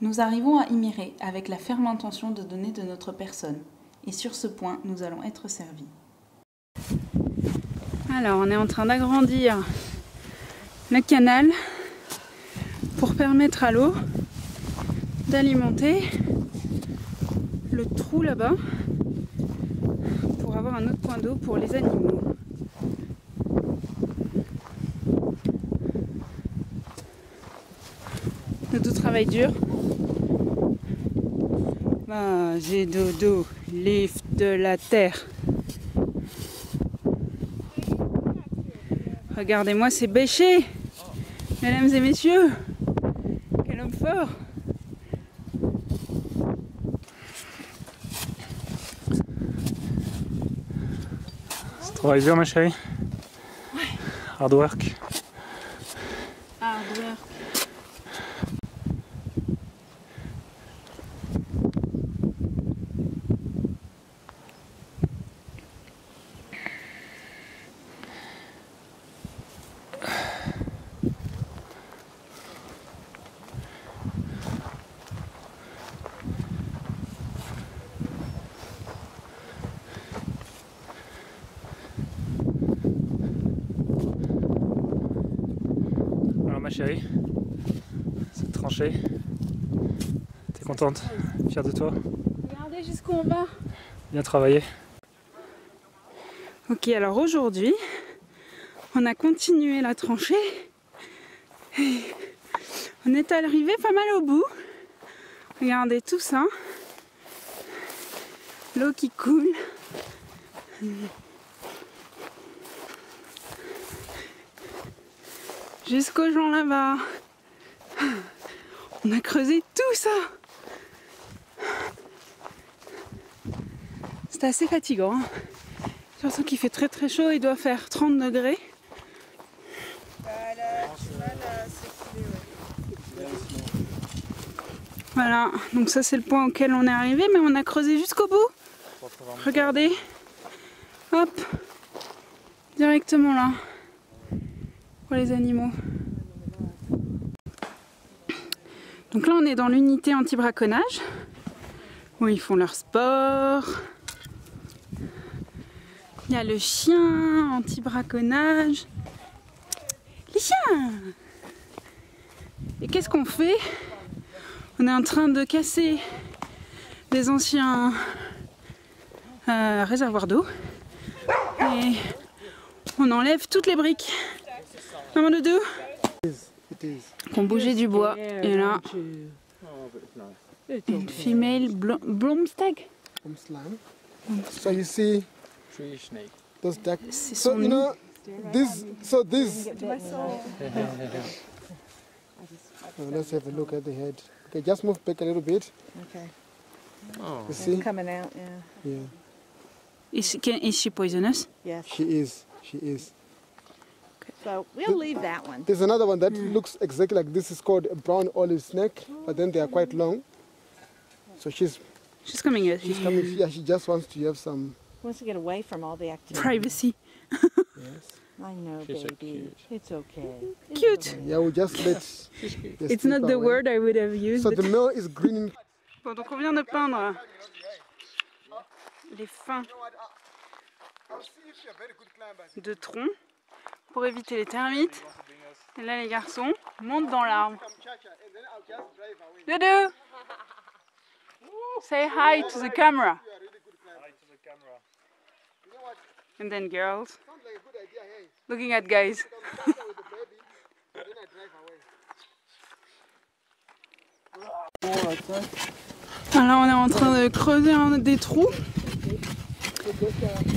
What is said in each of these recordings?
Nous arrivons à Imiré avec la ferme intention de donner de notre personne. Et sur ce point, nous allons être servis. Alors, on est en train d'agrandir le canal pour permettre à l'eau d'alimenter le trou là-bas pour avoir un autre point d'eau pour les animaux. Notre travail dur. J'ai dodo, lift de la terre. Regardez-moi ces bêchers, mesdames et messieurs. Quel homme fort. Ça travaille dur, ma chérie. Ouais. Hard work. Hard work. Ma chérie, cette tranchée, t'es contente, fière de toi? Regardez jusqu'où on va. Bien travaillé. Ok, alors aujourd'hui, on a continué la tranchée. Et on est arrivé pas mal au bout. Regardez tout ça. L'eau qui coule. Jusqu'aux gens là-bas. On a creusé tout ça. C'est assez fatigant. Hein. Surtout qu'il fait très très chaud, il doit faire 30 degrés. Voilà, donc ça c'est le point auquel on est arrivé, mais on a creusé jusqu'au bout. Regardez. Hop. Directement là. Pour les animaux. Donc là on est dans l'unité anti-braconnage où ils font leur sport. Il y a le chien anti-braconnage. Les chiens! Et qu'est-ce qu'on fait? On est en train de casser des anciens réservoirs d'eau et on enlève toutes les briques. Un, deux, deux. Qu'on bougeait du bois. Et là, une femelle Blomstag. So you see those ducks. So you know this. So this. Let's have a look at the head. Okay, just move back a little bit. Okay. Oh. You see? It's coming out, yeah. Yeah. Is she poisonous? Yes. She is. She is. So we'll leave that one. There's another one that looks exactly like this. Is called a brown olive snake, but then they are quite long. So she's coming. She's coming. Yeah, she just wants to have some Wants to get away from all the activity. Privacy. yes. I know, She's so baby. cute. It's okay. Cute. Yeah, we'll just let. It's not the word I would have used. So the male is green. Bon, donc on vient de peindre les fins de tronc pour éviter les termites. Et là les garçons montent dans l'arbre. Doudou! Say hi to the camera. And then girls looking at guys. Alors on est en train de creuser des trous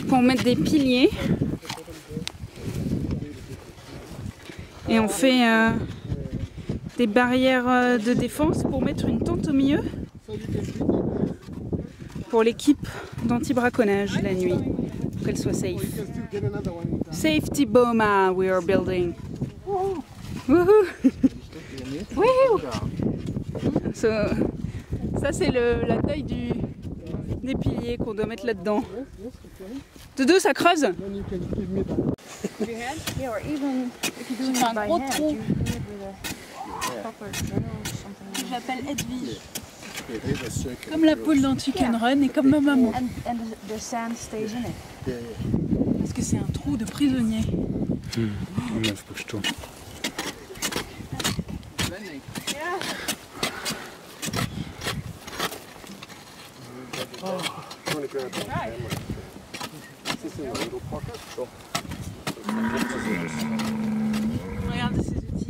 pour mettre des piliers. Et on fait des barrières de défense pour mettre une tente au milieu pour l'équipe d'anti-braconnage la nuit, pour qu'elle soit safe. Safety Boma we are building. Woohoo! Woohoo! So, ça c'est la taille des piliers qu'on doit mettre là-dedans. Doudou, ça creuse? Tu fais un gros trou. Je l'appelle Edwige. Comme la poule dans Chicken Run et comme ma maman. Parce que c'est un trou de prisonnier. Il faut que je tourne. Regardez ces outils.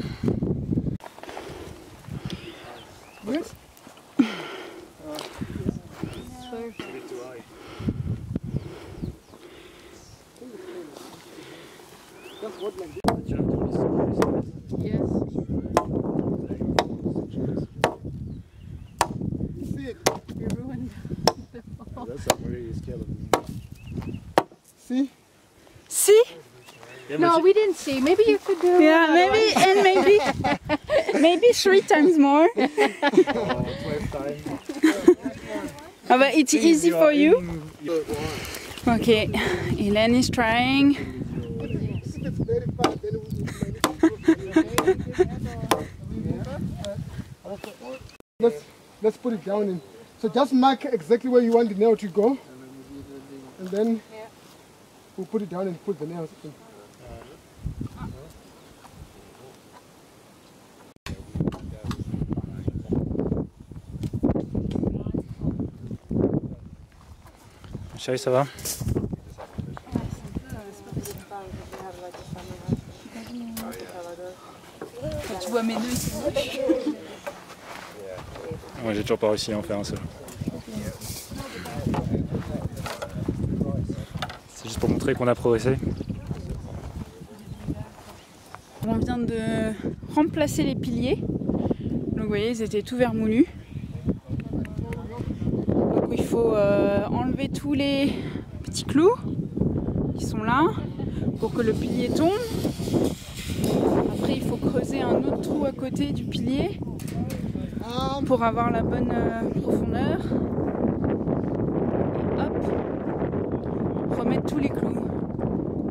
See? See? No, we didn't see. Maybe you could do Yeah, maybe, and maybe 3 times more. Oh, but it's easy for you? Okay, Elaine is trying. If it's very far, then let's put it down in. So just mark exactly where you want the nail to go, and then we'll put it down and put the nails in. Chérie, ça va? Tu vois mes nœuds ici. Moi j'ai toujours pas réussi à en faire un seul. C'est juste pour montrer qu'on a progressé. On vient de remplacer les piliers. Donc vous voyez, ils étaient tout vermoulus. Donc il faut enlever tous les petits clous qui sont là pour que le pilier tombe. Après il faut creuser un autre trou à côté du pilier pour avoir la bonne profondeur. Et hop, remettre tous les clous.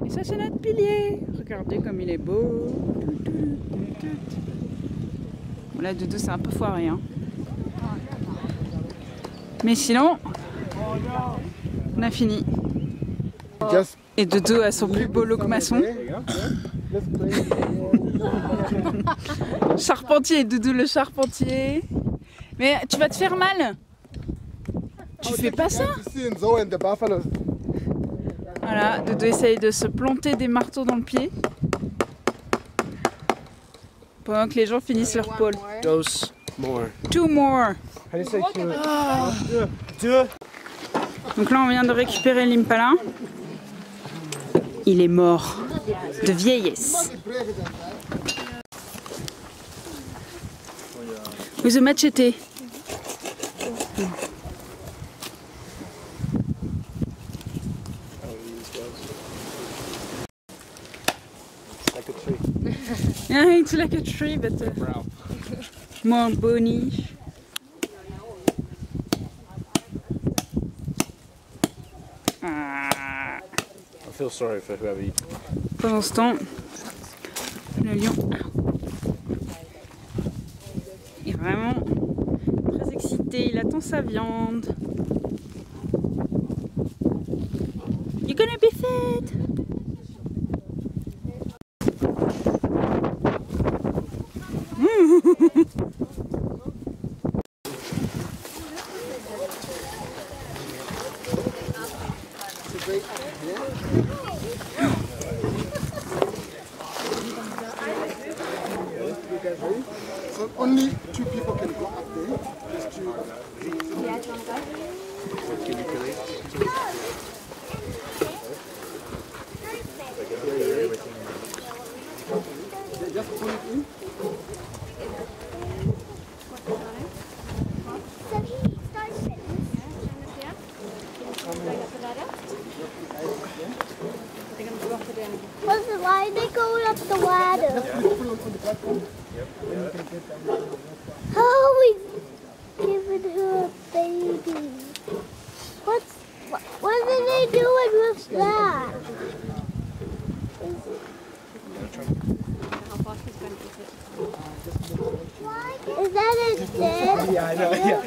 Et ça c'est notre pilier. Regardez comme il est beau. Bon, là Doudou c'est un peu foiré hein. Mais sinon on a fini. Et Doudou a son plus beau look maçon. Charpentier, Doudou le charpentier. Mais tu vas te faire mal. Tu fais pas ça. Voilà, Doudou essaye de se planter des marteaux dans le pied pendant que les gens finissent leur pôle. Dose more. 2 more. Donc là on vient de récupérer l'impala. Il est mort de vieillesse. With a machete. Yeah, it's like a tree, but more bony. I feel sorry for whoever you... Pendant ce temps, le lion est vraiment très excité, il attend sa viande. You're gonna be fed! So only 2 people can go up there. Just 2. Just pull it in. Why are they going up the ladder? Oh, he's giving her a baby. What are they doing with that? Is that a dead? Yeah, I know, yeah.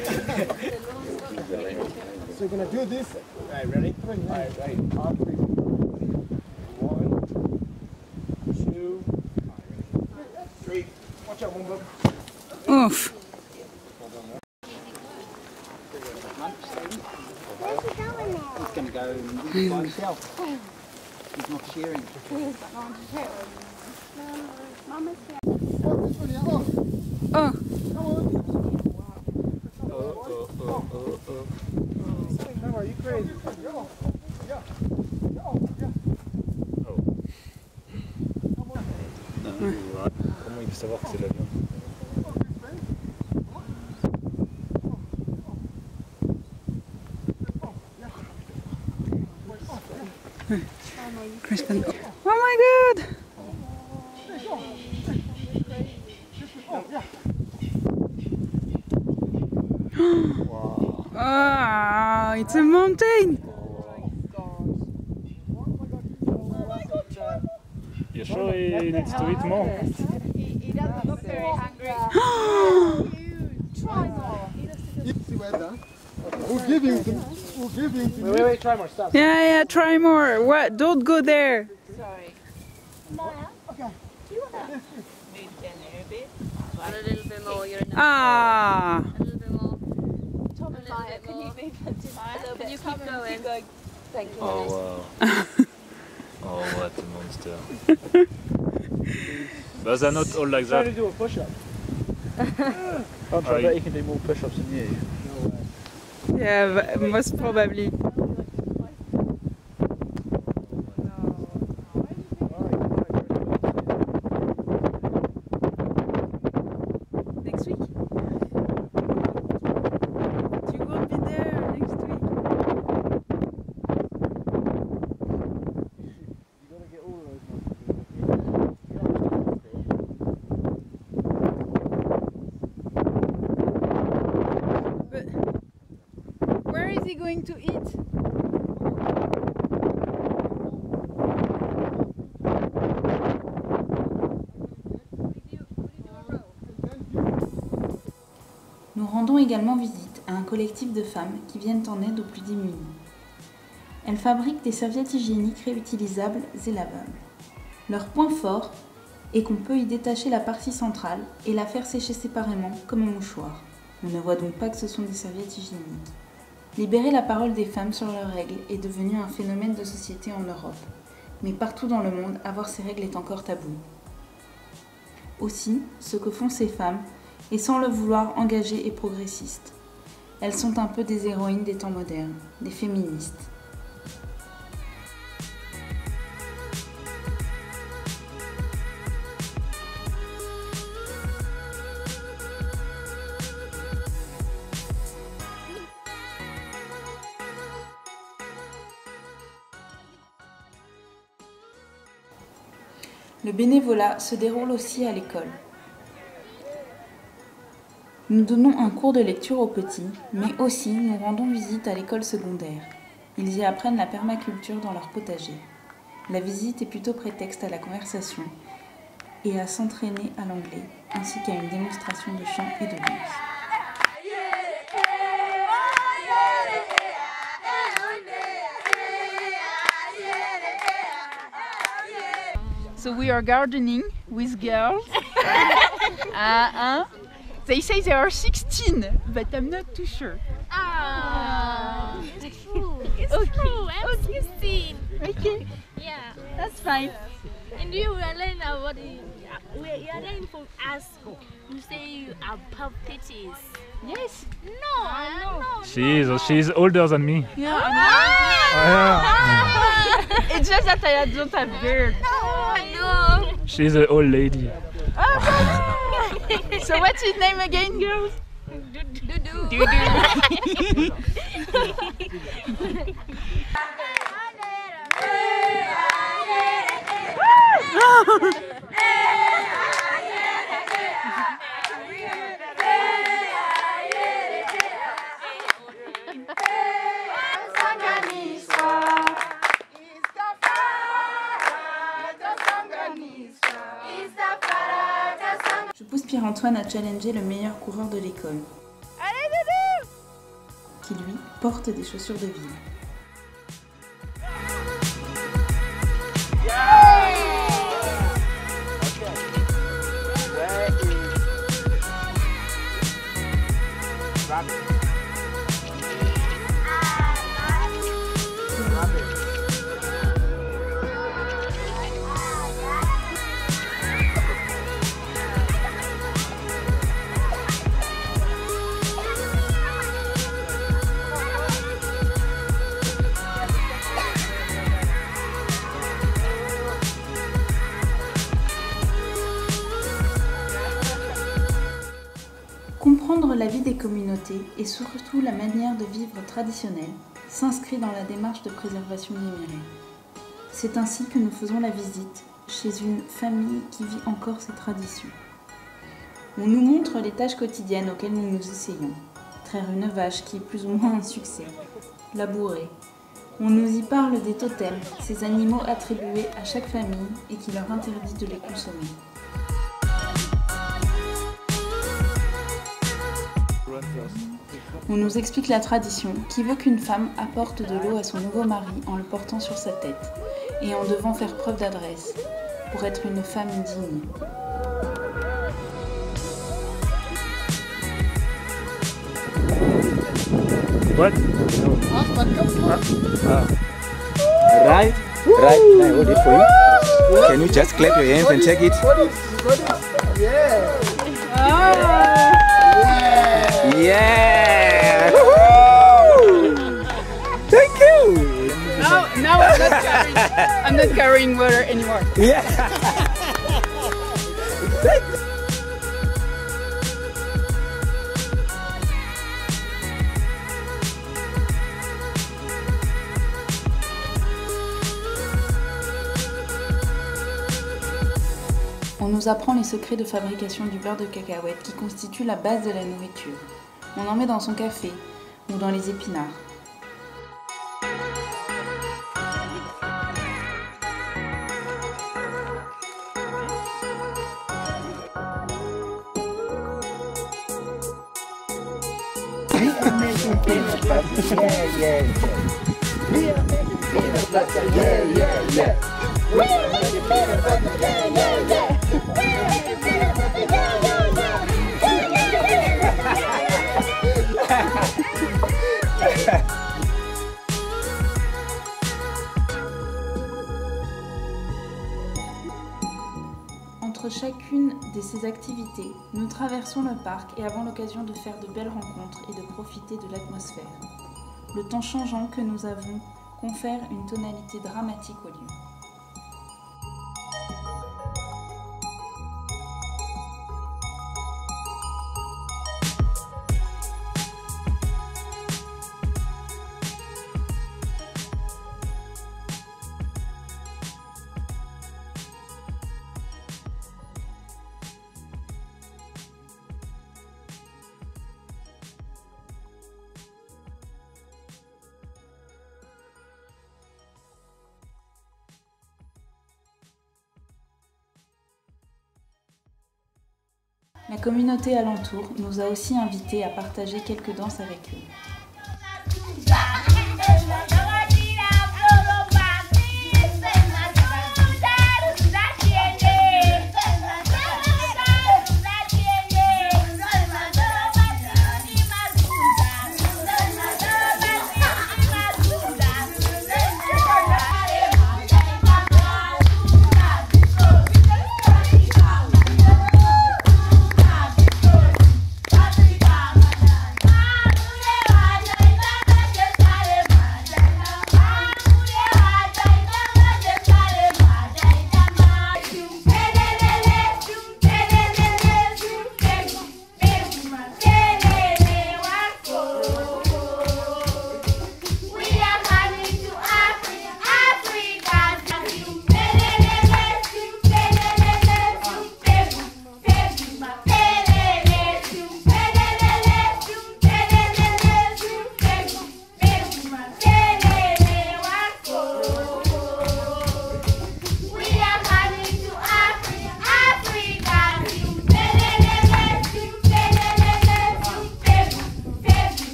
So you're going to do this. Alright, ready? Alright, right. On 3. 1, 2, 3. Watch out, one bug. Oof. Where's he going now? He's going to go by himself. He's not sharing. Mama's here. Oh, this one here. Oh. Oh. Come on, you crazy. Go. Yeah. Comment il peut savoir que c'est l'avion? Crispin. Oh my god! Ah, it's a mountain! You sure he needs to eat more? He doesn't look very hungry. See where that? We'll give him to Wait, try more stuff. Yeah, try more. What? Don't go there. Sorry. Okay. Move down there a bit. A little bit more, you're enough. Ah. A little bit more. Tom and Maya, can you move that to Maya? Can you keep going? Thank you. Oh wow. Oh what a monster. But they're not all like Try to that. do a push-up. I bet he can do more push-ups than you. Yeah, most probably. Next week? You won't be there next week. You got to get all of those But where is he going to eat? Nous rendons également visite à un collectif de femmes qui viennent en aide aux plus démunis. Elles fabriquent des serviettes hygiéniques réutilisables et lavables. Leur point fort est qu'on peut y détacher la partie centrale et la faire sécher séparément comme un mouchoir. On ne voit donc pas que ce sont des serviettes hygiéniques. Libérer la parole des femmes sur leurs règles est devenu un phénomène de société en Europe. Mais partout dans le monde, avoir ces règles est encore tabou. Aussi, ce que font ces femmes est sans le vouloir engagé et progressiste. Elles sont un peu des héroïnes des temps modernes, des féministes. Le bénévolat se déroule aussi à l'école. Nous donnons un cours de lecture aux petits, mais aussi nous rendons visite à l'école secondaire. Ils y apprennent la permaculture dans leur potager. La visite est plutôt prétexte à la conversation et à s'entraîner à l'anglais, ainsi qu'à une démonstration de chant et de danse. So we are gardening with girls. They say they are 16, but I'm not too sure. It's true. It's true. I'm 16. Okay. Yeah. That's fine. And you are learning what you are learning from us. You say you are puppeteers. Yes. No, no. She's older than me. Yeah. It's just that I don't have beard. Oh, no. She's an old lady. So what's his name again, girls? Dudu. Je pousse Pierre-Antoine à challenger le meilleur coureur de l'école, qui lui porte des chaussures de ville. Comprendre la vie des communautés et surtout la manière de vivre traditionnelle s'inscrit dans la démarche de préservation des mireilles. C'est ainsi que nous faisons la visite chez une famille qui vit encore ses traditions. On nous montre les tâches quotidiennes auxquelles nous nous essayons. Traire une vache qui est plus ou moins un succès. Labourer. On nous y parle des totems, ces animaux attribués à chaque famille et qui leur interdit de les consommer. On nous explique la tradition qui veut qu'une femme apporte de l'eau à son nouveau mari en le portant sur sa tête et en devant faire preuve d'adresse pour être une femme digne. What? Right, I hold it for you. Can you just clap your hands and check it? Yeah! Thank you! Now I'm not carrying water anymore. Yeah! On nous apprend les secrets de fabrication du beurre de cacahuète qui constitue la base de la nourriture. On en met dans son café ou dans les épinards. Entre chacune de ces activités, nous traversons le parc et avons l'occasion de faire de belles rencontres et de profiter de l'atmosphère. Le temps changeant que nous avons confère une tonalité dramatique au lieu. La communauté alentour nous a aussi invités à partager quelques danses avec eux.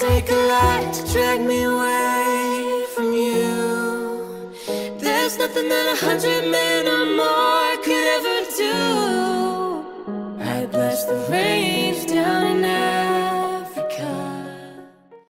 take a lot to drag me away from you. There's nothing that 100 men or more could ever do. I bless the rain